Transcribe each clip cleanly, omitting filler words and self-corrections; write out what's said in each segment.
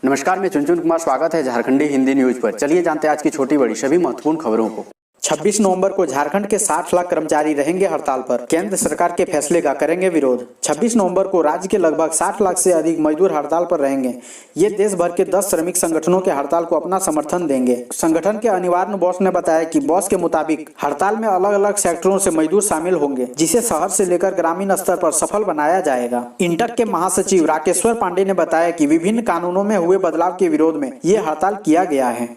नमस्कार, मैं चुनचुन कुमार। स्वागत है झारखंडी हिंदी न्यूज पर। चलिए जानते हैं आज की छोटी बड़ी सभी महत्वपूर्ण खबरों को। 26 नवंबर को झारखंड के 60 लाख कर्मचारी रहेंगे हड़ताल पर। केंद्र सरकार के फैसले का करेंगे विरोध। 26 नवंबर को राज्य के लगभग 60 लाख से अधिक मजदूर हड़ताल पर रहेंगे। ये देश भर के 10 श्रमिक संगठनों के हड़ताल को अपना समर्थन देंगे। संगठन के अनिवार्य बॉस ने बताया कि बॉस के मुताबिक हड़ताल में अलग अलग सेक्टरों से मजदूर शामिल होंगे, जिसे शहर से लेकर ग्रामीण स्तर पर सफल बनाया जाएगा। इंटक के महासचिव राकेश्वर पांडे ने बताया कि विभिन्न कानूनों में हुए बदलाव के विरोध में ये हड़ताल किया गया है।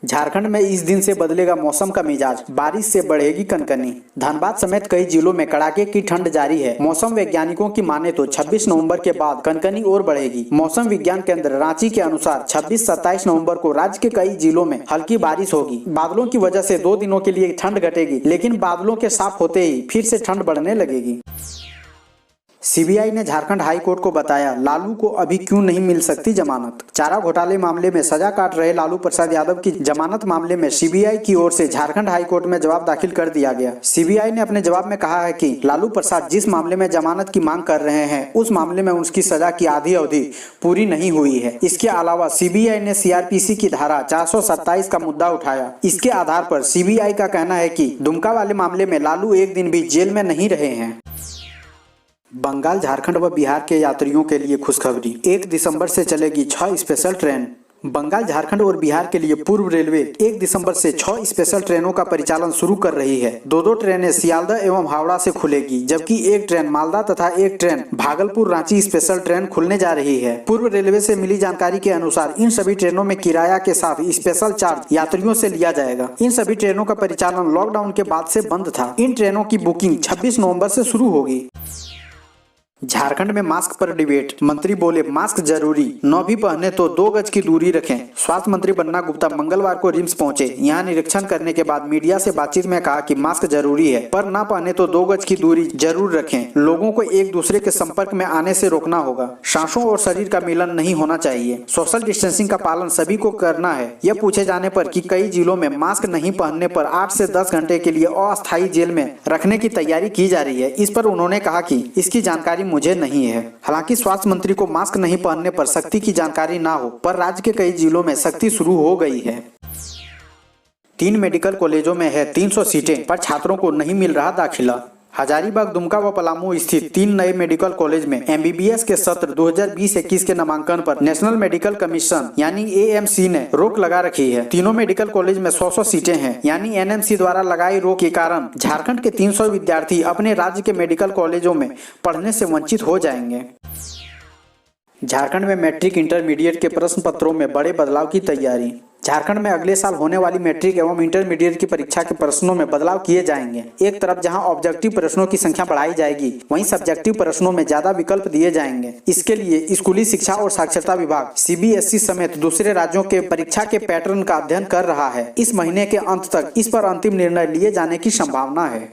झारखंड में इस दिन से बदलेगा मौसम का मिजाज, बारिश से बढ़ेगी कनकनी। धनबाद समेत कई जिलों में कड़ाके की ठंड जारी है। मौसम वैज्ञानिकों की माने तो 26 नवंबर के बाद कनकनी और बढ़ेगी। मौसम विज्ञान केंद्र रांची के अनुसार 26-27 नवंबर को राज्य के कई जिलों में हल्की बारिश होगी। बादलों की वजह से 2 दिनों के लिए ठंड घटेगी, लेकिन बादलों के साफ होते ही फिर से ठंड बढ़ने लगेगी। सीबीआई ने झारखंड हाई कोर्ट को बताया, लालू को अभी क्यों नहीं मिल सकती जमानत। चारा घोटाले मामले में सजा काट रहे लालू प्रसाद यादव की जमानत मामले में सीबीआई की ओर से झारखंड हाई कोर्ट में जवाब दाखिल कर दिया गया। सीबीआई ने अपने जवाब में कहा है कि लालू प्रसाद जिस मामले में जमानत की मांग कर रहे हैं, उस मामले में उसकी सजा की आधी अवधि पूरी नहीं हुई है। इसके अलावा सीबीआई ने सीआरपीसी की धारा 427 का मुद्दा उठाया। इसके आधार पर सीबीआई का कहना है कि दुमका वाले मामले में लालू एक दिन भी जेल में नहीं रहे हैं। बंगाल, झारखंड व बिहार के यात्रियों के लिए खुशखबरी। 1 दिसंबर से चलेगी 6 स्पेशल ट्रेन। बंगाल, झारखंड और बिहार के लिए पूर्व रेलवे 1 दिसंबर से 6 स्पेशल ट्रेनों का परिचालन शुरू कर रही है। 2 ट्रेनें सियालदह एवं हावड़ा से खुलेगी, जबकि 1 ट्रेन मालदा तथा 1 train Bhagalpur Ranchi special train खुलने जा रही है। पूर्व रेलवे से मिली जानकारी के अनुसार इन सभी ट्रेनों में किराया के साथ स्पेशल चार्ज यात्रियों से लिया जाएगा। इन सभी ट्रेनों का परिचालन लॉकडाउन के बाद से बंद था। इन ट्रेनों की बुकिंग 26 नवम्बर से शुरू होगी। झारखंड में मास्क पर डिबेट। मंत्री बोले, मास्क जरूरी, न भी पहने तो 2 गज की दूरी रखें। स्वास्थ्य मंत्री बन्ना गुप्ता मंगलवार को रिम्स पहुंचे। यहां निरीक्षण करने के बाद मीडिया से बातचीत में कहा कि मास्क जरूरी है, पर न पहने तो 2 गज की दूरी जरूर रखें। लोगों को एक दूसरे के संपर्क में आने से रोकना होगा। सांसों और शरीर का मिलन नहीं होना चाहिए। सोशल डिस्टेंसिंग का पालन सभी को करना है। यह पूछे जाने पर कि कई जिलों में मास्क नहीं पहनने पर 8 से 10 घंटे के लिए अस्थायी जेल में रखने की तैयारी की जा रही है। इस पर उन्होंने कहा कि इसकी जानकारी मुझे नहीं है। हालांकि स्वास्थ्य मंत्री को मास्क नहीं पहनने पर सख्ती की जानकारी ना हो, पर राज्य के कई जिलों में सख्ती शुरू हो गई है। 3 मेडिकल कॉलेजों में है 300 सीटें, पर छात्रों को नहीं मिल रहा दाखिला। हजारीबाग, दुमका व पलामू स्थित 3 नए मेडिकल कॉलेज में एमबीबीएस के सत्र 2020-21 के नामांकन पर नेशनल मेडिकल कमीशन यानी एएमसी ने रोक लगा रखी है। तीनों मेडिकल कॉलेज में 100-100 सीटें हैं, यानी एनएमसी द्वारा लगाई रोक के कारण झारखंड के 300 विद्यार्थी अपने राज्य के मेडिकल कॉलेजों में पढ़ने से वंचित हो जाएंगे। झारखंड में मैट्रिक इंटरमीडिएट के प्रश्न पत्रों में बड़े बदलाव की तैयारी। झारखंड में अगले साल होने वाली मैट्रिक एवं इंटरमीडिएट की परीक्षा के प्रश्नों में बदलाव किए जाएंगे। एक तरफ जहां ऑब्जेक्टिव प्रश्नों की संख्या बढ़ाई जाएगी, वहीं सब्जेक्टिव प्रश्नों में ज्यादा विकल्प दिए जाएंगे। इसके लिए स्कूली शिक्षा और साक्षरता विभाग सीबीएसई समेत दूसरे राज्यों के परीक्षा के पैटर्न का अध्ययन कर रहा है। इस महीने के अंत तक इस पर अंतिम निर्णय लिए जाने की संभावना है।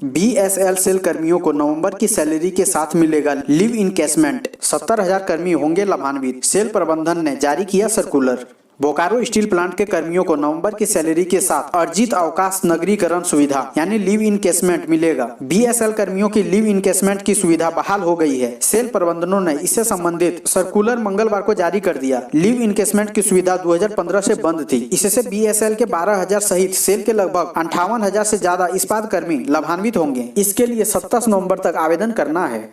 बीएसएल सेल कर्मियों को नवंबर की सैलरी के साथ मिलेगा लीव इनकेशमेंट। 70,000 कर्मी होंगे लाभान्वित। सेल प्रबंधन ने जारी किया सर्कुलर। बोकारो स्टील प्लांट के कर्मियों को नवंबर की सैलरी के साथ अर्जित अवकाश नगरीकरण सुविधा यानी लीव इनकेशमेंट मिलेगा। बीएसएल कर्मियों की लीव इनकेशमेंट की सुविधा बहाल हो गई है। सेल प्रबंधनों ने इससे संबंधित सर्कुलर मंगलवार को जारी कर दिया। लीव इनकेशमेंट की सुविधा 2015 से बंद थी। इससे बीएसएल के 12,000 सहित सेल के लगभग 58,000 से ज्यादा इस्पात कर्मी लाभान्वित होंगे। इसके लिए 27 नवंबर तक आवेदन करना है।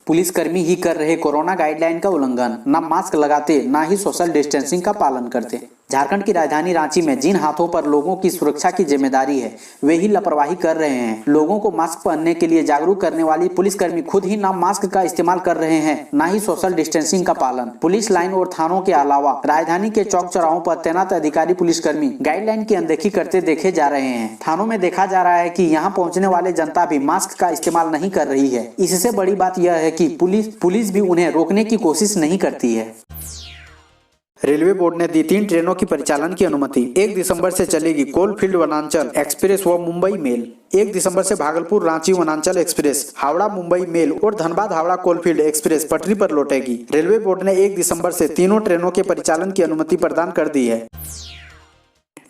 पुलिसकर्मी ही कर रहे कोरोना गाइडलाइन का उल्लंघन, ना मास्क लगाते ना ही सोशल डिस्टेंसिंग का पालन करते। झारखंड की राजधानी रांची में जिन हाथों पर लोगों की सुरक्षा की जिम्मेदारी है, वे ही लापरवाही कर रहे हैं। लोगों को मास्क पहनने के लिए जागरूक करने वाली पुलिसकर्मी खुद ही ना मास्क का इस्तेमाल कर रहे हैं, ना ही सोशल डिस्टेंसिंग का पालन। पुलिस लाइन और थानों के अलावा राजधानी के चौक चौराहों पर तैनात अधिकारी पुलिसकर्मी गाइडलाइन की अनदेखी करते देखे जा रहे हैं। थानों में देखा जा रहा है कि यहाँ पहुँचने वाले जनता भी मास्क का इस्तेमाल नहीं कर रही है। इससे बड़ी बात यह है कि पुलिस भी उन्हें रोकने की कोशिश नहीं करती है। रेलवे बोर्ड ने दी 3 ट्रेनों की परिचालन की अनुमति। 1 दिसंबर से चलेगी कोलफील्ड वनांचल एक्सप्रेस व मुंबई मेल। 1 दिसंबर से भागलपुर रांची वनांचल एक्सप्रेस, हावड़ा मुंबई मेल और धनबाद हावड़ा कोलफील्ड एक्सप्रेस पटरी पर लौटेगी। रेलवे बोर्ड ने 1 दिसंबर से तीनों ट्रेनों के परिचालन की अनुमति प्रदान कर दी है।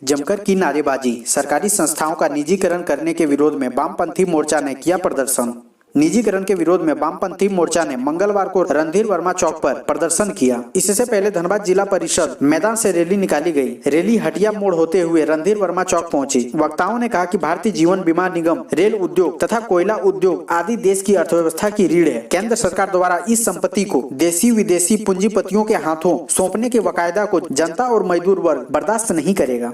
जमकर की नारेबाजी। सरकारी संस्थाओं का निजीकरण करने के विरोध में वामपंथी मोर्चा ने किया प्रदर्शन। निजीकरण के विरोध में वामपंथी मोर्चा ने मंगलवार को रणधीर वर्मा चौक पर प्रदर्शन किया। इससे पहले धनबाद जिला परिषद मैदान से रैली निकाली गई। रैली हटिया मोड़ होते हुए रणधीर वर्मा चौक पहुंची। वक्ताओं ने कहा कि भारतीय जीवन बीमा निगम, रेल उद्योग तथा कोयला उद्योग आदि देश की अर्थव्यवस्था की रीढ़ है। केंद्र सरकार द्वारा इस संपत्ति को देशी विदेशी पूंजीपतियों के हाथों सौंपने के वायदा को जनता और मजदूर वर्ग बर्दाश्त नहीं करेगा।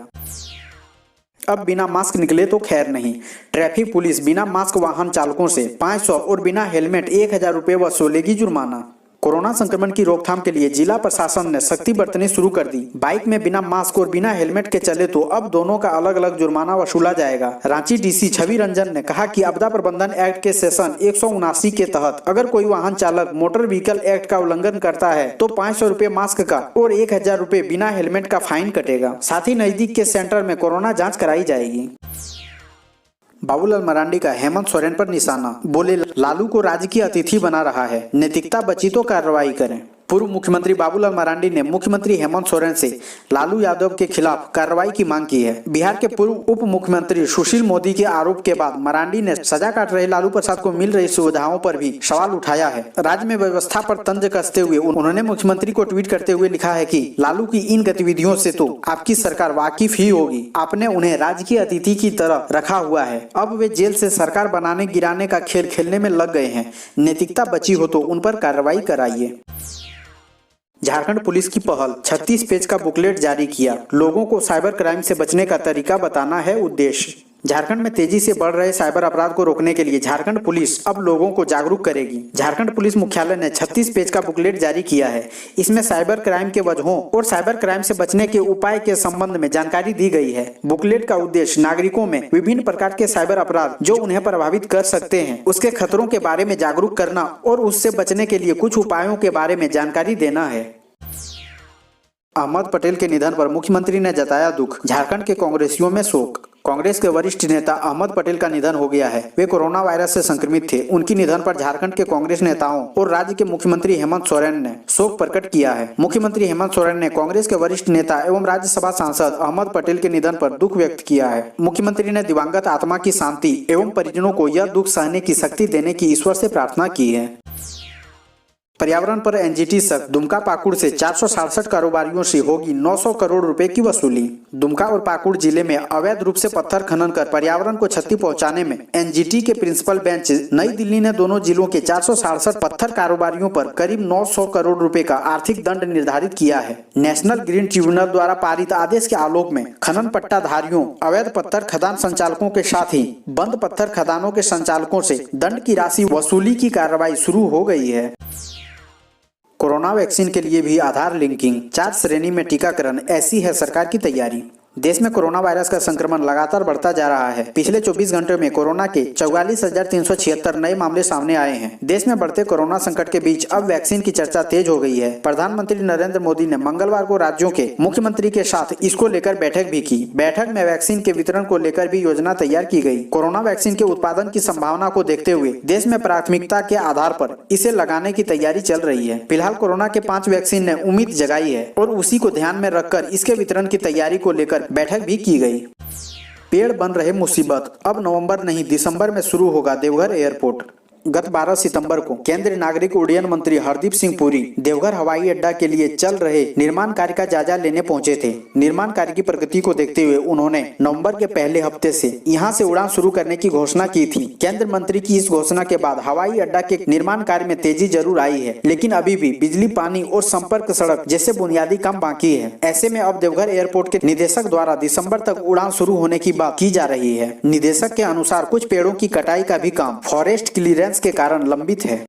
अब बिना मास्क निकले तो खैर नहीं। ट्रैफिक पुलिस बिना मास्क वाहन चालकों से 500 और बिना हेलमेट 1000 रुपये वसूलेगी जुर्माना। कोरोना संक्रमण की रोकथाम के लिए जिला प्रशासन ने सख्ती बरतनी शुरू कर दी। बाइक में बिना मास्क और बिना हेलमेट के चले तो अब दोनों का अलग अलग जुर्माना वसूला जाएगा। रांची डीसी छवि रंजन ने कहा कि आपदा प्रबंधन एक्ट के सेक्शन 179 के तहत अगर कोई वाहन चालक मोटर व्हीकल एक्ट का उल्लंघन करता है तो 500 रुपये मास्क का और 1000 रुपये बिना हेलमेट का फाइन कटेगा। साथ ही नजदीक के सेंटर में कोरोना जाँच कराई जाएगी। बाबूलाल मरांडी का हेमंत सोरेन पर निशाना, बोले लालू को राजकीय अतिथि बना रहा है, नैतिकता बची तो कार्रवाई करें। पूर्व मुख्यमंत्री बाबूलाल मरांडी ने मुख्यमंत्री हेमंत सोरेन से लालू यादव के खिलाफ कार्रवाई की मांग की है। बिहार के पूर्व उप मुख्यमंत्री सुशील मोदी के आरोप के बाद मरांडी ने सजा काट रहे लालू प्रसाद को मिल रही सुविधाओं पर भी सवाल उठाया है। राज्य में व्यवस्था पर तंज कसते हुए उन्होंने मुख्यमंत्री को ट्वीट करते हुए लिखा है कि लालू की इन गतिविधियों से तो आपकी सरकार वाकिफ ही होगी। आपने उन्हें राजकीय अतिथि की तरह रखा हुआ है। अब वे जेल से सरकार बनाने गिराने का खेल खेलने में लग गए हैं। नैतिकता बची हो तो उन पर कार्रवाई कराइए। झारखंड पुलिस की पहल, 36 पेज का बुकलेट जारी किया। लोगों को साइबर क्राइम से बचने का तरीका बताना है उद्देश्य। झारखंड में तेजी से बढ़ रहे साइबर अपराध को रोकने के लिए झारखंड पुलिस अब लोगों को जागरूक करेगी। झारखंड पुलिस मुख्यालय ने 36 पेज का बुकलेट जारी किया है। इसमें साइबर क्राइम के वजहों और साइबर क्राइम से बचने के उपाय के संबंध में जानकारी दी गई है। बुकलेट का उद्देश्य नागरिकों में विभिन्न प्रकार के साइबर अपराध जो उन्हें प्रभावित कर सकते हैं उसके खतरों के बारे में जागरूक करना और उससे बचने के लिए कुछ उपायों के बारे में जानकारी देना है। अहमद पटेल के निधन पर मुख्यमंत्री ने जताया दुख, झारखंड के कांग्रेसियों में शोक। कांग्रेस के वरिष्ठ नेता अहमद पटेल का निधन हो गया है। वे कोरोना वायरस से संक्रमित थे। उनके निधन पर झारखंड के कांग्रेस नेताओं और राज्य के मुख्यमंत्री हेमंत सोरेन ने शोक प्रकट किया है। मुख्यमंत्री हेमंत सोरेन ने कांग्रेस के वरिष्ठ नेता एवं राज्यसभा सांसद अहमद पटेल के निधन पर दुख व्यक्त किया है। मुख्यमंत्री ने दिवंगत आत्मा की शांति एवं परिजनों को यह दुख सहने की शक्ति देने की ईश्वर से प्रार्थना की है। पर्यावरण पर एनजीटी शक, दुमका पाकुड़ से 467 कारोबारियों से होगी 900 करोड़ रुपए की वसूली। दुमका और पाकुड़ जिले में अवैध रूप से पत्थर खनन कर पर्यावरण को क्षति पहुंचाने में एनजीटी के प्रिंसिपल बेंच नई दिल्ली ने दोनों जिलों के 467 पत्थर कारोबारियों पर करीब 900 करोड़ रुपए का आर्थिक दंड निर्धारित किया है। नेशनल ग्रीन ट्रिब्यूनल द्वारा पारित आदेश के आलोक में खनन पट्टाधारियों, अवैध पत्थर खदान संचालकों के साथ ही बंद पत्थर खदानों के संचालकों से दंड की राशि वसूली की कार्रवाई शुरू हो गई है। कोरोना वैक्सीन के लिए भी आधार लिंकिंग, 4 श्रेणी में टीकाकरण, ऐसी है सरकार की तैयारी। देश में कोरोना वायरस का संक्रमण लगातार बढ़ता जा रहा है। पिछले 24 घंटों में कोरोना के 44,376 नए मामले सामने आए हैं। देश में बढ़ते कोरोना संकट के बीच अब वैक्सीन की चर्चा तेज हो गई है। प्रधानमंत्री नरेंद्र मोदी ने मंगलवार को राज्यों के मुख्यमंत्री के साथ इसको लेकर बैठक भी की। बैठक में वैक्सीन के वितरण को लेकर भी योजना तैयार की गई। कोरोना वैक्सीन के उत्पादन की संभावना को देखते हुए देश में प्राथमिकता के आधार पर इसे लगाने की तैयारी चल रही है। फिलहाल कोरोना के 5 वैक्सीन ने उम्मीद जगाई है और उसी को ध्यान में रखकर इसके वितरण की तैयारी को लेकर बैठक भी की गई। पेड़ बन रहे मुसीबत, अब नवंबर नहीं दिसंबर में शुरू होगा देवघर एयरपोर्ट। गत 12 सितंबर को केंद्रीय नागरिक उड्डयन मंत्री हरदीप सिंह पुरी देवघर हवाई अड्डा के लिए चल रहे निर्माण कार्य का जायजा लेने पहुंचे थे। निर्माण कार्य की प्रगति को देखते हुए उन्होंने नवंबर के पहले हफ्ते से यहां से उड़ान शुरू करने की घोषणा की थी। केंद्र मंत्री की इस घोषणा के बाद हवाई अड्डा के निर्माण कार्य में तेजी जरूर आई है, लेकिन अभी भी बिजली, पानी और संपर्क सड़क जैसे बुनियादी काम बाकी है। ऐसे में अब देवघर एयरपोर्ट के निदेशक द्वारा दिसंबर तक उड़ान शुरू होने की बात की जा रही है। निदेशक के अनुसार कुछ पेड़ों की कटाई का भी काम फॉरेस्ट क्लियरेंस के कारण लंबित है।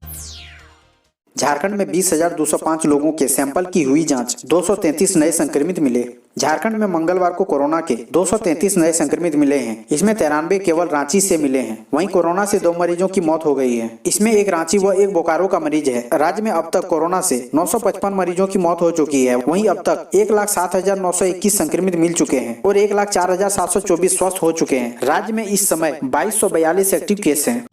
झारखंड में 20,205 लोगों के सैंपल की हुई जांच, 233 नए संक्रमित मिले। झारखंड में मंगलवार को कोरोना के 233 नए संक्रमित मिले हैं। इसमें 93 केवल रांची से मिले हैं। वहीं कोरोना से 2 मरीजों की मौत हो गई है। इसमें एक रांची व एक बोकारो का मरीज है। राज्य में अब तक कोरोना से 955 मरीजों की मौत हो चुकी है। वहीं अब तक 1,07,921 संक्रमित मिल चुके हैं और 1,04,724 स्वस्थ हो चुके हैं। राज्य में इस समय 2,242 एक्टिव केस हैं।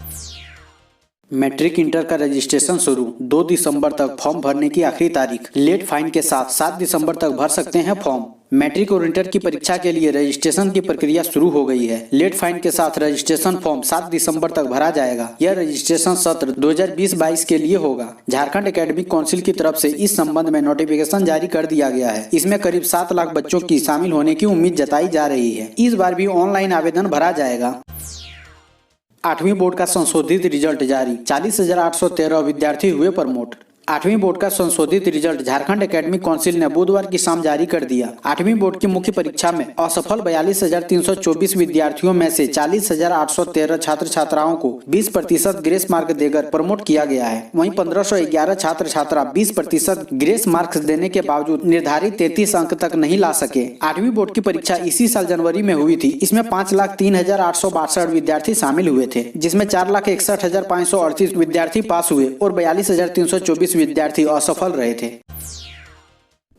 मैट्रिक इंटर का रजिस्ट्रेशन शुरू, 2 दिसंबर तक फॉर्म भरने की आखिरी तारीख। लेट फाइन के साथ 7 दिसंबर तक भर सकते हैं फॉर्म। मैट्रिक और इंटर की परीक्षा के लिए रजिस्ट्रेशन की प्रक्रिया शुरू हो गई है। लेट फाइन के साथ रजिस्ट्रेशन फॉर्म 7 दिसंबर तक भरा जाएगा। यह रजिस्ट्रेशन सत्र 2020-22 के लिए होगा। झारखंड एकेडमिक काउंसिल की तरफ से इस संबंध में नोटिफिकेशन जारी कर दिया गया है। इसमें करीब 7 लाख बच्चों की शामिल होने की उम्मीद जताई जा रही है। इस बार भी ऑनलाइन आवेदन भरा जाएगा। 8वीं बोर्ड का संशोधित रिजल्ट जारी, 40,813 विद्यार्थी हुए प्रमोट। 8वीं बोर्ड का संशोधित रिजल्ट झारखंड एकेडमिक काउंसिल ने बुधवार की शाम जारी कर दिया। 8वीं बोर्ड की मुख्य परीक्षा में असफल 42,324 विद्यार्थियों में से 40,813 छात्र छात्राओं को 20% ग्रेस मार्क देकर प्रमोट किया गया है। वहीं 1,511 छात्र छात्रा 20% ग्रेस मार्क्स देने के बावजूद निर्धारित 33 अंक तक नहीं ला सके। 8वीं बोर्ड की परीक्षा इसी साल जनवरी में हुई थी। इसमें 5,03,862 विद्यार्थी शामिल हुए थे, जिसमें 4,61,538 विद्यार्थी पास हुए और 42,324 विद्यार्थी असफल रहे थे।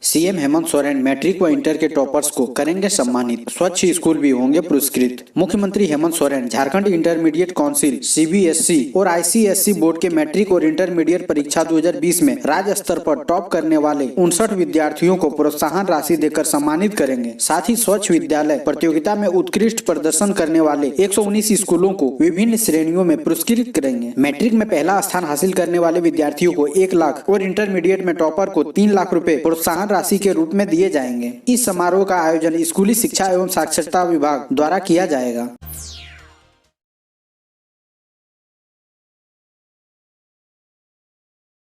सीएम हेमंत सोरेन मैट्रिक व इंटर के टॉपर्स को करेंगे सम्मानित, स्वच्छ स्कूल भी होंगे पुरस्कृत। मुख्यमंत्री Hemant Soren Jharkhand intermediate council, CBSE और आईसीएसई बोर्ड के मैट्रिक और इंटरमीडिएट परीक्षा 2020 में राज्य स्तर पर टॉप करने वाले 59 विद्यार्थियों को प्रोत्साहन राशि देकर सम्मानित करेंगे। साथ ही स्वच्छ विद्यालय प्रतियोगिता में उत्कृष्ट प्रदर्शन करने वाले 119 स्कूलों को विभिन्न श्रेणियों में पुरस्कृत करेंगे। मैट्रिक में पहला स्थान हासिल करने वाले विद्यार्थियों को 1 लाख और इंटरमीडिएट में टॉपर को 3 लाख रुपए प्रोत्साहन राशि के रूप में दिए जाएंगे। इस समारोह का आयोजन स्कूली शिक्षा एवं साक्षरता विभाग द्वारा किया जाएगा।